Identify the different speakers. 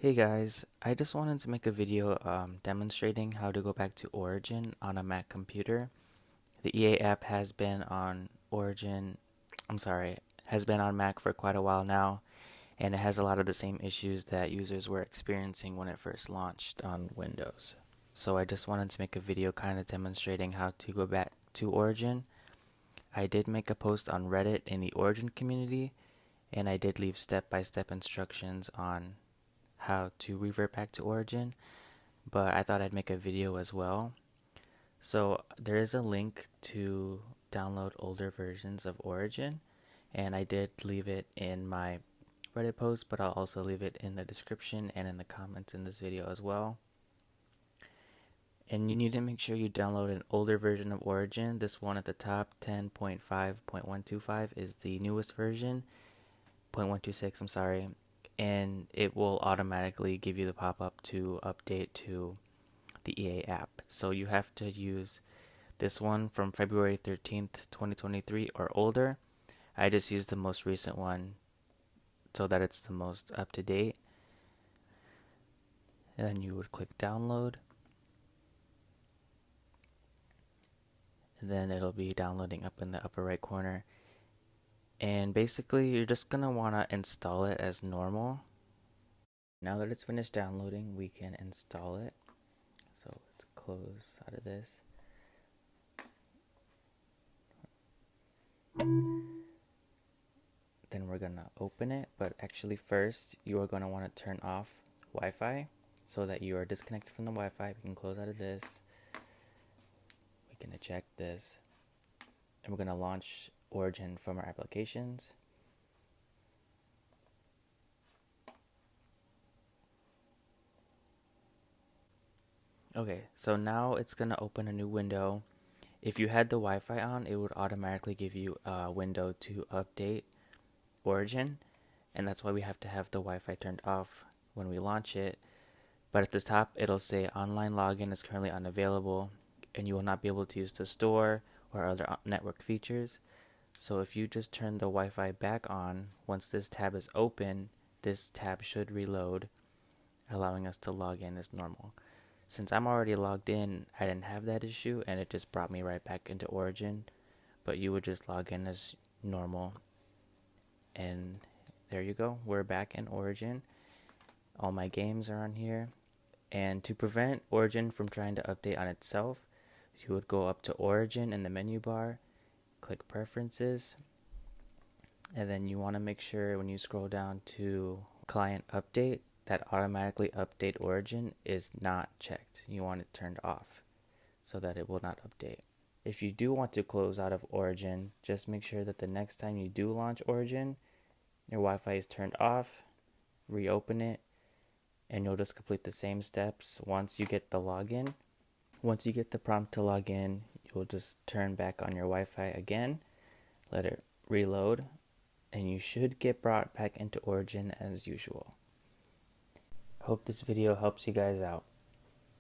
Speaker 1: Hey guys, I just wanted to make a video demonstrating how to go back to Origin on a Mac computer. The EA app has been on has been on Mac for quite a while now, and it has a lot of the same issues that users were experiencing when it first launched on Windows. So I just wanted to make a video kind of demonstrating how to go back to Origin. I did make a post on Reddit in the Origin community, and I did leave step-by-step instructions on how to revert back to Origin, but I thought I'd make a video as well. So there is a link to download older versions of Origin, and I did leave it in my Reddit post, but I'll also leave it in the description and in the comments in this video as well. And you need to make sure you download an older version of Origin. This one at the top, 10.5.125, is the newest version. 0.126, I'm sorry. And it will automatically give you the pop-up to update to the EA app. So you have to use this one from February 13th, 2023 or older. I just used the most recent one so that it's the most up to date. And then you would click download. And then it'll be downloading up in the upper right corner. And basically you're just going to want to install it as normal. Now that it's finished downloading, we can install it. So let's close out of this. Then we're gonna open it, but actually first you are gonna want to turn off Wi-Fi so that you are disconnected from the Wi-Fi. We can close out of this. We can eject this. And we're gonna launch Origin from our applications. Okay, so now it's gonna open a new window. If you had the Wi-Fi on, it would automatically give you a window to update Origin, and that's why we have to have the Wi-Fi turned off when we launch it. But at the top, it'll say online login is currently unavailable, and you will not be able to use the store or other network features. So if you just turn the Wi-Fi back on, once this tab is open, this tab should reload, allowing us to log in as normal. Since I'm already logged in, I didn't have that issue, and it just brought me right back into Origin. But you would just log in as normal, and there you go. We're back in Origin. All my games are on here. And to prevent Origin from trying to update on itself, you would go up to Origin in the menu bar, click Preferences, and then you want to make sure when you scroll down to Client Update, that automatically update Origin is not checked. You want it turned off so that it will not update. If you do want to close out of Origin, just make sure that the next time you do launch Origin, your Wi-Fi is turned off, reopen it, and you'll just complete the same steps once you get the login. Once you get the prompt to log in, you'll just turn back on your Wi-Fi again, let it reload, and you should get brought back into Origin as usual. Hope this video helps you guys out.